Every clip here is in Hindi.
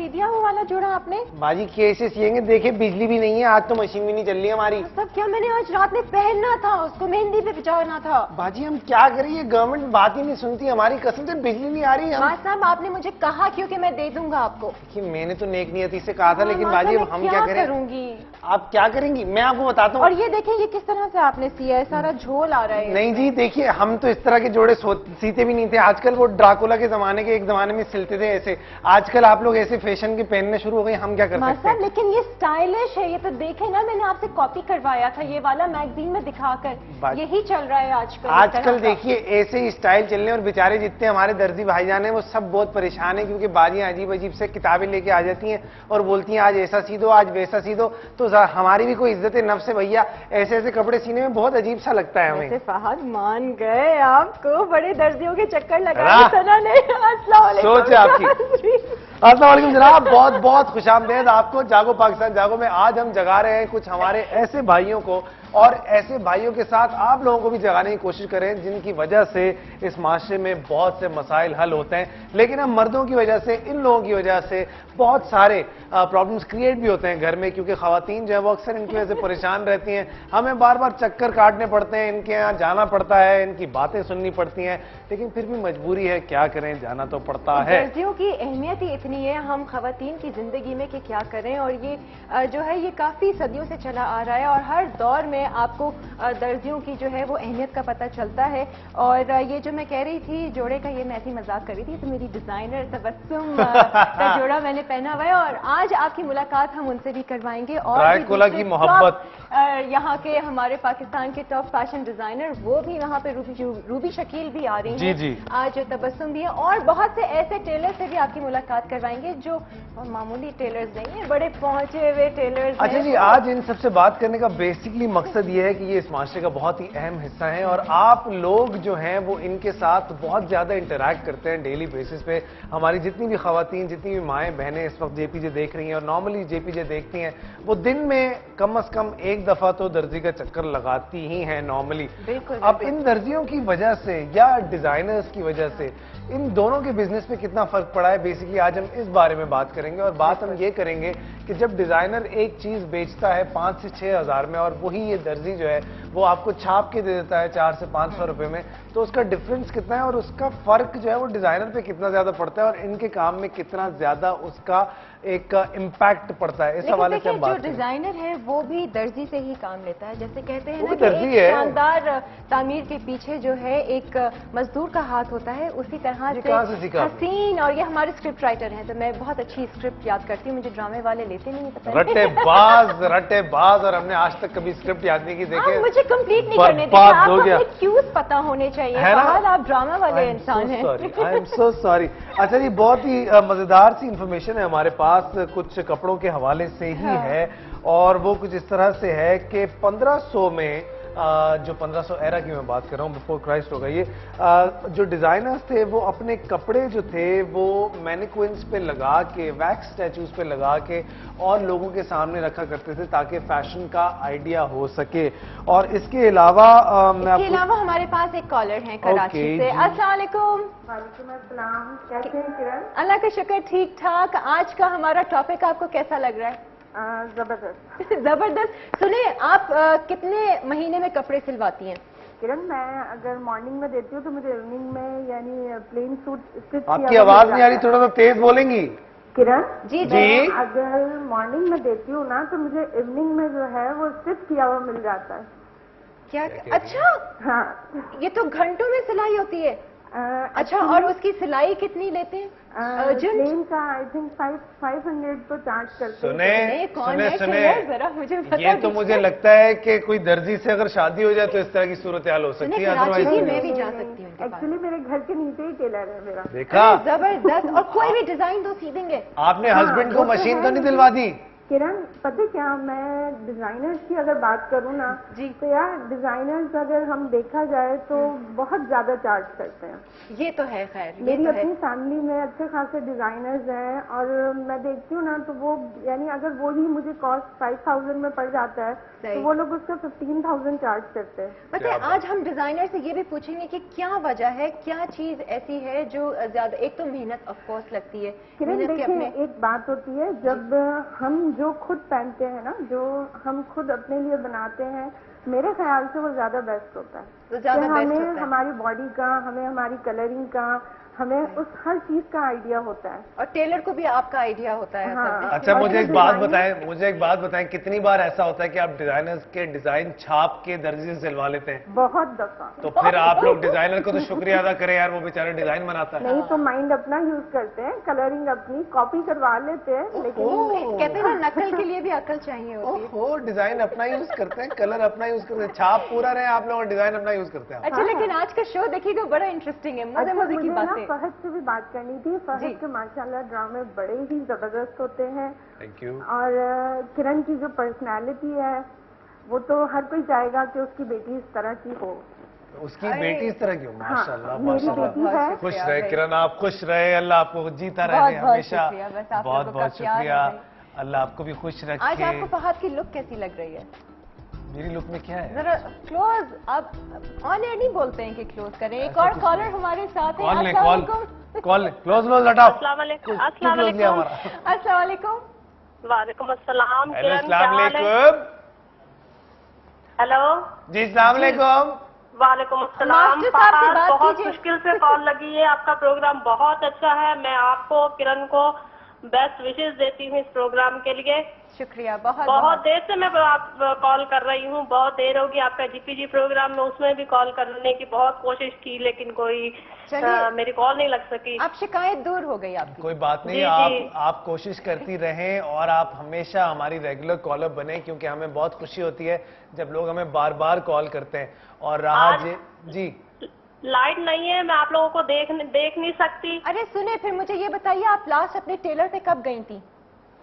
सी दिया वो वाला जोड़ा आपने? बाजी कैसे सिएंगे, देखिए बिजली भी नहीं है आज तो, मशीन भी नहीं चल रही है हमारी। सब क्या मैंने आज रात में पहनना था, उसको मेहंदी पे बिछाना था। बाजी हम क्या करें, ये गवर्नमेंट बात ही नहीं सुनती हमारी, कसम से बिजली नहीं आ रही। माँ साहब आपने मुझे कहा क्योंकि मैं दे दूंगा आपको। देखिए मैंने तो नेक नियति से कहा था, लेकिन बाजी अब हम क्या करें? करूंगी? आप क्या करेंगी मैं आपको बताता हूँ। और ये देखें ये किस तरह से आपने सिया है, सारा झोल आ रहा है। नहीं जी देखिए, हम तो इस तरह के जोड़े सीते भी नहीं थे। आजकल वो ड्राकुला के जमाने के एक जमाने में सिलते थे ऐसे, आजकल आप लोग ऐसे फैशन के पहनने शुरू हो गए, हम क्या कर सकते हैं? लेकिन ये स्टाइलिश है, ये तो देखे ना, मैंने आपसे कॉपी करवाया था ये वाला मैगजीन में दिखाकर, यही चल रहा है आजकल। आजकल देखिए ऐसे ही स्टाइल चल रहे हैं, और बेचारे जितने हमारे दर्जी भाईजान हैं वो सब बहुत परेशान है, क्योंकि बाजियां अजीब अजीब से किताबें लेके आ जाती हैं और बोलती हैं आज ऐसा सी दो, आज वैसा सी दो। तो हमारी भी कोई इज्जत नफ्स है भैया, ऐसे ऐसे कपड़े सीने में बहुत अजीब सा लगता है हमें। फहद मान गए आपको, बड़े दर्जियों के चक्कर लगाए सना ने। अस्सलाम वालेकुम। सोच है आपकी। अस्सलाम वालेकुम जनाब, बहुत बहुत खुशामदीद आपको जागो पाकिस्तान जागो में। आज हम जगा रहे हैं कुछ हमारे ऐसे भाइयों को, और ऐसे भाइयों के साथ आप लोगों को भी जगाने की कोशिश करें जिनकी वजह से इस माशरे में बहुत से मसाइल हल होते हैं, लेकिन हम मर्दों की वजह से, इन लोगों की वजह से बहुत सारे प्रॉब्लम्स क्रिएट भी होते हैं घर में, क्योंकि खवातीन जो है वो अक्सर इनकी वजह से परेशान रहती हैं। हमें बार बार चक्कर काटने पड़ते हैं, इनके यहाँ जाना पड़ता है, इनकी बातें सुननी पड़ती हैं, लेकिन फिर भी मजबूरी है, क्या करें, जाना तो पड़ता है। दर्जियों की अहमियत ही इतनी है हम खवातीन की जिंदगी में कि क्या करें, और ये जो है ये काफी सदियों से चला आ रहा है, और हर दौर में आपको दर्जियों की जो है वो अहमियत का पता चलता है। और ये जो मैं कह रही थी जोड़े का, ये मैं ऐसी मजाक कर रही थी, तो मेरी डिजाइनर तबस्सुम का जोड़ा मैंने पहना हुआ है, और आज आपकी मुलाकात हम उनसे भी करवाएंगे। और की मोहब्बत यहाँ के हमारे पाकिस्तान के टॉप फैशन डिजाइनर वो भी वहाँ पे रूबी शकील भी आ रही हैं। जी। आज तबस्सुम भी है, और बहुत से ऐसे टेलर से भी आपकी मुलाकात करवाएंगे जो मामूली टेलर्स नहीं है, बड़े पहुंचे हुए टेलर्स। अच्छा जी, आज इन सबसे बात करने का बेसिकली मकसद ये है कि ये इस माशरे का बहुत ही अहम हिस्सा है, और आप लोग जो हैं वो इनके साथ बहुत ज्यादा इंटरैक्ट करते हैं डेली बेसिस पे। हमारी जितनी भी खवातीन, जितनी भी माएँ बहनें इस वक्त जेपीजे देख रही हैं और नॉर्मली जेपीजे देखती हैं, वो दिन में कम से कम एक दफा तो दर्जी का चक्कर लगाती ही हैं नॉर्मली। अब इन दर्जियों की वजह से या डिजाइनर्स की वजह से इन दोनों के बिजनेस पे कितना फर्क पड़ा है, बेसिकली आज हम इस बारे में बात करेंगे। और बात हम ये करेंगे कि जब डिजाइनर एक चीज बेचता है 5 से 6 हजार में, और वही ये दर्जी जो है वो आपको छाप के दे देता है 4 से 500 रुपए में, तो उसका डिफरेंस कितना है और उसका फर्क जो है वो डिजाइनर पे कितना ज्यादा पड़ता है, और इनके काम में कितना ज्यादा उसका एक इम्पैक्ट पड़ता है। इस हवाले से हम बात जो डिजाइनर है वो भी दर्जी से ही काम लेता है, जैसे कहते हैं ना कि एक शानदार तामीर के पीछे जो है एक मजदूर का हाथ होता है, उसी तरह से हसीन। और ये हमारे स्क्रिप्ट राइटर हैं, तो मैं बहुत अच्छी स्क्रिप्ट याद करती हूँ, मुझे ड्रामे वाले लेते नहीं पता। रट्टेबाज, और हमने आज तक कभी स्क्रिप्ट याद नहीं की। देखे मुझे कंप्लीट नहीं करने देते, आपको क्यूज पता होने चाहिए, आप ड्रामा वाले इंसान हैं। I am so sorry. अच्छा जी, बहुत ही मजेदार सी इंफॉर्मेशन है हमारे पास, कुछ कपड़ों के हवाले से ही है, और वो कुछ इस तरह से है कि 1500 में जो 1500 एरा की मैं बात कर रहा हूँ, बिफोर क्राइस्ट होगा ये, जो डिजाइनर्स थे वो अपने कपड़े जो थे वो मैनिक्विन्स पे लगा के, वैक्स स्टैचूज पे लगा के और लोगों के सामने रखा करते थे ताकि फैशन का आइडिया हो सके। और इसके अलावा हमारे पास एक कॉलर है कराची से। अस्सलाम वालेकुम। वालेकुम अस्सलाम, कैसे हैं किरण? अल्लाह का शुक्र, ठीक ठाक। आज का हमारा टॉपिक आपको कैसा लग रहा है? जबरदस्त। जबरदस्त। सुने, आप कितने महीने में कपड़े सिलवाती हैं? किरण, मैं अगर मॉर्निंग में देती हूँ तो मुझे इवनिंग में यानी प्लेन सूट। आपकी आवाज नहीं आ रही, थोड़ा सा तेज बोलेंगी। किरण जी अगर मॉर्निंग में देती हूँ ना तो मुझे इवनिंग में जो है वो स्टिच किया हुआ मिल जाता है। क्या? अच्छा हाँ, ये तो घंटों में सिलाई होती है। अच्छा, और उसकी सिलाई कितनी लेते हैं? प्लेन का आई थिंक 500 तो चार्ज करते हैं। सुने जरा मुझे बता। ये तो मुझे लगता है कि कोई दर्जी से अगर शादी हो जाए तो इस तरह की सूरत हाल हो सकती है। अदरवाइज मैं भी जा सकती हूँ। एक्चुअली मेरे घर के नीचे ही टेलर है मेरा। देखा, जबरदस्त। और कोई भी डिजाइन तो सी देंगे। आपने हस्बैंड को मशीन तो नहीं दिलवा दी? किरण, पता क्या, मैं डिजाइनर्स की अगर बात करूँ ना जी। तो यार डिजाइनर्स अगर हम देखा जाए तो बहुत ज्यादा चार्ज करते हैं। ये तो है, खैर ये मेरी तो है। अपनी फैमिली में अच्छे खासे डिजाइनर्स हैं और मैं देखती हूँ ना तो वो यानी अगर वो ही मुझे कॉस्ट 5000 में पड़ जाता है सही। तो वो लोग उसका 15000 चार्ज करते हैं। पता है, आज हम डिजाइनर से ये भी पूछेंगे कि क्या वजह है, क्या चीज ऐसी है जो ज्यादा, एक तो मेहनत ऑफ कोर्स लगती है, किरण मेहनत के देखिए, अपने। एक बात होती है जब हम जो खुद पहनते हैं ना, जो हम खुद अपने लिए बनाते हैं, मेरे ख्याल से वो ज्यादा बेस्ट होता है। तो ज्यादा कि बेस्ट हमें होता है हमारी बॉडी का, हमें हमारी कलरिंग का, हमें उस हर चीज का आइडिया होता है। और टेलर को भी आपका आइडिया होता है। हाँ। अच्छा, और मुझे जो एक बात डिजाइन- बताएं, कितनी बार ऐसा होता है कि आप डिजाइनर्स के डिजाइन छाप के दर्जी से सिलवा लेते हैं? बहुत दफा। तो फिर आप लोग डिजाइनर को तो शुक्रिया अदा करें यार, वो बेचारा डिजाइन बनाता है। नहीं तो माइंड अपना यूज करते हैं, कलरिंग अपनी कॉपी करवा लेते हैं, लेकिन कहते हैं ना, नकल के लिए भी अकल चाहिए होती है। ओहो, डिजाइन अपना यूज करते हैं, कलर अपना यूज करते हैं, छाप पूरा रहे आप लोग और डिजाइन अपना यूज करते हैं। अच्छा, लेकिन आज का शो देखिएगा, बड़ा इंटरेस्टिंग है, मजे अच्छा, मजे की मुझे ना बातें। फहद से भी बात करनी थी। जी। फहद के माशाल्लाह ड्रामे बड़े ही जबरदस्त होते हैं थैंक यू। और किरण की जो पर्सनालिटी है वो तो हर कोई चाहेगा कि उसकी बेटी इस तरह की हो। उसकी अरे, बेटी इस तरह की हो, माशाल्लाह मेरी माशाल्लाह। बेटी है। बहुत खुश शुक्रिया रहे भाई। किरण, आप खुश रहे, अल्लाह आपको जीता रहे बहुत हमेशा। शुक्रिया, बस आप बहुत लोगों का बहुत प्यार है शुक्रिया, भाई। अल्लाह आपको भी खुश आज रखे। आपको फहद की लुक कैसी लग रही है? मेरी लुक में क्या है? जरा क्लोज, आप ऑन एयर नहीं बोलते हैं कि क्लोज करें। एक ऐसा और कुछ कॉलर नहीं। हमारे साथ है। कॉल नहीं, अस्सलाम कॉल वालेकुम। कॉल क्लोज हटाओ। अस्सलाम वालेकुम। क्यों अस्सलाम close लिया वालेकुम। हमारा? अस्सलाम वालेकुम। वालेकुम अस्सलाम। हेलो, किरण, क्या अस्सलाम हाल है? वालेकुम। हेलो जी, अस्सलाम वालेकुम। वालेकुम अस्सलाम। मास्टर साहब से फहद, बात बहुत कीजिए। मुश्किल से कॉल लगी है। आपका प्रोग्राम बहुत अच्छा है। मैं आपको, किरण को बेस्ट विशेष देती हूँ इस प्रोग्राम के लिए। शुक्रिया, बहुत बहुत बहुत। देर से मैं आप कॉल कर रही हूँ, बहुत देर होगी। आपका जीपीजी प्रोग्राम में उसमें भी कॉल करने की बहुत कोशिश की, लेकिन कोई चलिए। मेरी कॉल नहीं लग सकी। आप शिकायत दूर हो गई आपकी। कोई बात नहीं, जी, जी। आप कोशिश करती रहें और आप हमेशा हमारी रेगुलर कॉलर बने, क्योंकि हमें बहुत खुशी होती है जब लोग हमें बार बार कॉल करते हैं। और आज- जी, लाइट नहीं है, मैं आप लोगों को देख नहीं सकती। अरे सुने, फिर मुझे ये बताइए, आप लास्ट अपने टेलर से कब गई थी?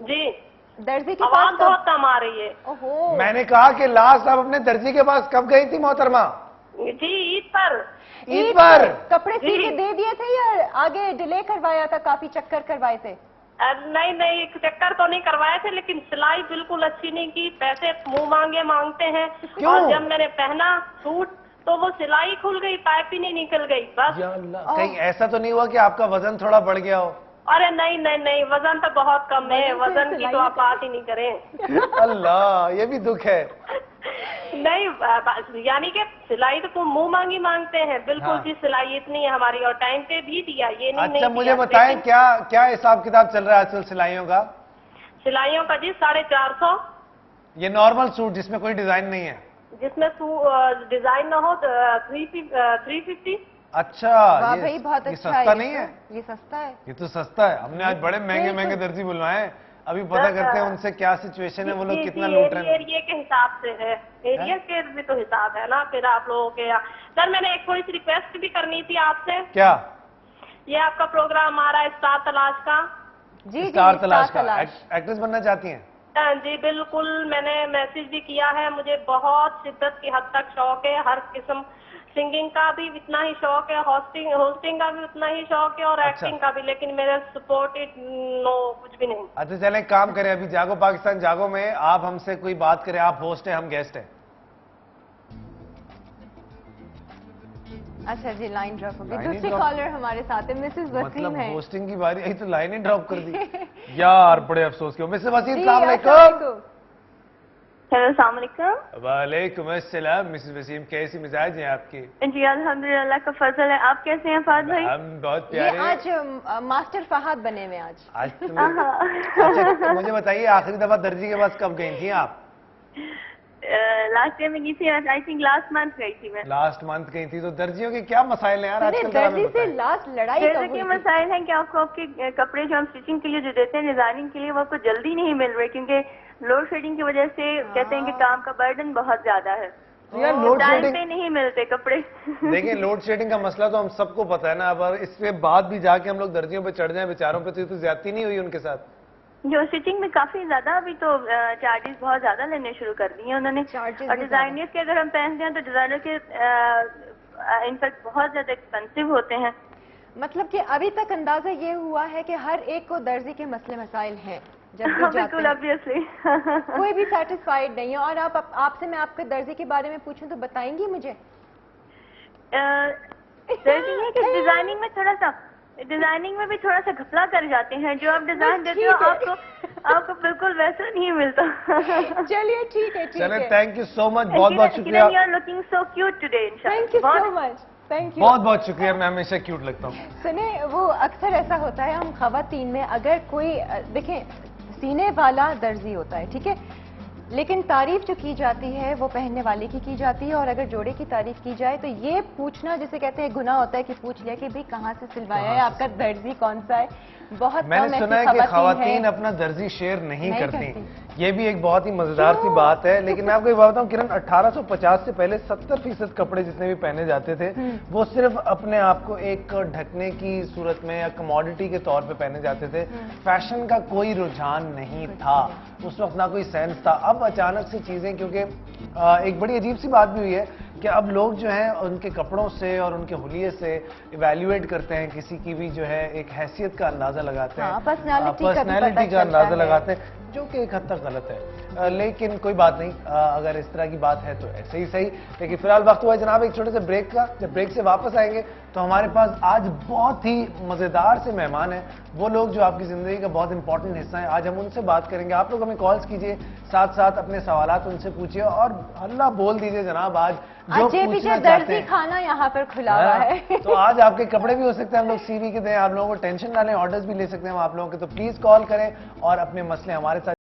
जी, दर्जी के आवाज पास बहुत कब? कम आ रही है। ओहो, मैंने कहा कि लास्ट आप अपने दर्जी के पास कब गई थी मोहतरमा? जी, ईद पर। ईद पर। कपड़े सी जी। के दे दिए थे या आगे डिले करवाया था, काफी चक्कर करवाए थे? नहीं नहीं, चक्कर तो नहीं करवाए थे, लेकिन सिलाई बिल्कुल अच्छी नहीं की। पैसे मुंह मांगे मांगते हैं। क्यों? और जब मैंने पहना सूट तो वो सिलाई खुल गई, पाइप ही नहीं निकल गई बस। या अल्लाह, कहीं ऐसा तो नहीं हुआ कि आपका वजन थोड़ा बढ़ गया हो? अरे नहीं नहीं नहीं, वजन तो बहुत कम है। वजन से वजन की सिलाई तो आप नहीं बात ही नहीं करें। अल्लाह, ये भी दुख है। नहीं, यानी कि सिलाई तो मुंह मांगी मांगते हैं। बिल्कुल हाँ। जी, सिलाई इतनी है हमारी, और टाइम पे भी दिया, ये नहीं अच्छा, नहीं मुझे दिया। बताएं, लेकिन क्या क्या हिसाब किताब चल रहा है आजकल सिलाइयों का? सिलाइयों का जी 450। ये नॉर्मल सूट जिसमें कोई डिजाइन नहीं है? जिसमें डिजाइन ना हो 350। अच्छा, वाह ये, भाई, बहुत ये अच्छा सस्ता है नहीं है? ये सस्ता है। ये तो सस्ता है। हमने आज बड़े महंगे महंगे दर्जी बुलवाए हैं। अभी पता करते हैं उनसे क्या सिचुएशन है, वो लोग कितना लूट रहे हैं। एरिया के हिसाब से है, एरिया के भी तो हिसाब है ना फिर आप लोगों के यहाँ। सर, मैंने एक थोड़ी सी रिक्वेस्ट भी करनी थी आपसे। क्या? ये आपका प्रोग्राम आ रहा है स्टार तलाश का। जी जी, स्टार तलाश का तलाश। एक्ट्रेस बनना चाहती हैं? जी बिल्कुल, मैंने मैसेज भी किया है। मुझे बहुत शिद्दत की हद तक शौक है, हर किस्म, सिंगिंग का भी इतना ही शौक है, होस्टिंग का भी उतना ही शौक है, और अच्छा। एक्टिंग का भी, लेकिन मेरा सपोर्टेड नो कुछ भी नहीं। अच्छा, चलें एक काम करें, अभी जागो पाकिस्तान जागो में आप हमसे कोई बात करें। आप होस्ट हैं, हम गेस्ट हैं। अच्छा जी, लाइन ड्रॉप हो गई। लाइन ही दूसरी drop- कॉलर हमारे साथ है, मिसेस वसीम मतलब है। होस्टिंग की बारी आई तो लाइन ही ड्रॉप कर दी। यार, बड़े अफसोस के। मिसेस वसीम, जी, अस्सलाम अस्सलाम वालेकुम। वालेकुम। हेलो, अस्सलाम वालेकुम। वालेकुम अस्सलाम। मिसेस वसीम, कैसी मिजाज हैं आपकी? जी अल्हम्दुलिल्लाह का फजल है। आप कैसे हैं फहद भाई? हम बहुत ये प्यारे। आज मास्टर फहद बने हुए आज। आज अच्छा, मुझे बताइए, आखिरी दफा दर्जी के पास कब गई थी आप? लास्ट टाइम में गई थी, आई थिंक लास्ट मंथ गई थी मैं। लास्ट मंथ गई थी। तो दर्जियों के क्या मसाइल हैं यार सुने, आजकल? जरा हमें दर्जी से बताएं। लास्ट लड़ाई जैसे कब कि हुई थी? मसाइल है कि आपको आपके कपड़े जो हम स्टिचिंग के लिए जो देते हैं, डिजाइनिंग के लिए, वो आपको जल्दी नहीं मिल रहे, क्योंकि लोड शेडिंग की वजह से कहते हैं कि काम का बर्डन बहुत ज्यादा है, तो यार लोड टाइम शेडिंग, पे नहीं मिलते कपड़े। देखिए लोड शेडिंग का मसला तो हम सबको पता है ना। अब इसके बाद भी जाके हम लोग दर्जियों पे चढ़ जाएं बेचारों पे, तो ये तो ज्यादती नहीं हुई उनके साथ? जो स्टिचिंग में काफी ज्यादा अभी तो चार्जेस बहुत ज्यादा लेने शुरू कर दिए हैं उन्होंने। Charges और भी डिजाइनर के अगर हम पहनते हैं तो डिजाइनर के इनफैक्ट बहुत ज्यादा एक्सपेंसिव होते हैं। मतलब कि अभी तक अंदाजा ये हुआ है कि हर एक को दर्जी के मसले मसाइल हैं जब भी जाते बिल्कुल हैं। ऑब्वियसली। कोई भी सेटिस्फाइड नहीं है। और आपसे मैं आपके दर्जी के बारे में पूछूं तो बताएंगी मुझे? दर्जी है कि डिजाइनिंग में भी थोड़ा सा घपला कर जाते हैं। जो आप डिजाइन देते हो आपको बिल्कुल वैसा नहीं मिलता। चलिए ठीक है, ठीक चले, है। थैंक यू सो मच, बहुत बहुत शुक्रिया। You are looking so cute today. Thank you so much, thank you. बहुत बहुत शुक्रिया, मैं हमेशा क्यूट लगता हूँ। सुने, वो अक्सर ऐसा होता है हम खवातीन में, अगर कोई देखें सीने वाला दर्जी होता है, ठीक है, लेकिन तारीफ जो की जाती है वो पहनने वाले की जाती है। और अगर जोड़े की तारीफ की जाए तो ये पूछना, जिसे कहते हैं गुनाह होता है कि पूछ लिया कि भाई कहाँ से सिलवाया है, आपका दर्जी कौन सा है। बहुत मैंने सुना है कि खवातीन अपना दर्जी शेयर नहीं करती। ये भी एक बहुत ही मजेदार सी बात है। लेकिन मैं आपको एक बात बताऊं किरण, 1850 से पहले 70% कपड़े जितने भी पहने जाते थे वो सिर्फ अपने आप को एक ढकने की सूरत में या कमोडिटी के तौर पे पहने जाते थे। फैशन का कोई रुझान नहीं था उस वक्त, ना कोई सेंस था। अब अचानक से चीजें, क्योंकि एक बड़ी अजीब सी बात भी हुई है कि अब लोग जो हैं उनके कपड़ों से और उनके हुलिये से इवैल्यूएट करते हैं, किसी की भी जो है एक हैसियत का अंदाजा लगाते हैं, पर्सनैलिटी का अंदाजा लगाते हैं, जो कि एक हद तक गलत है। लेकिन कोई बात नहीं, अगर इस तरह की बात है तो ऐसे ही सही। लेकिन फिलहाल वक्त हुआ है जनाब एक छोटे से ब्रेक का। जब ब्रेक से वापस आएंगे तो हमारे पास आज बहुत ही मजेदार से मेहमान हैं, वो लोग जो आपकी जिंदगी का बहुत इंपॉर्टेंट हिस्सा है। आज हम उनसे बात करेंगे। आप लोग हमें कॉल्स कीजिए, साथ साथ अपने सवालात उनसे पूछिए और हल्ला बोल दीजिए जनाब। आज जो पूछना चाहते हैं, खाना यहाँ पर खुला हुआ है। तो आज आपके कपड़े भी हो सकते हैं हम लोग सीवी के दें, आप लोगों को टेंशन ना लें, ऑर्डर्स भी ले सकते हैं हम आप लोगों के। तो प्लीज कॉल करें और अपने मसले हमारे साथ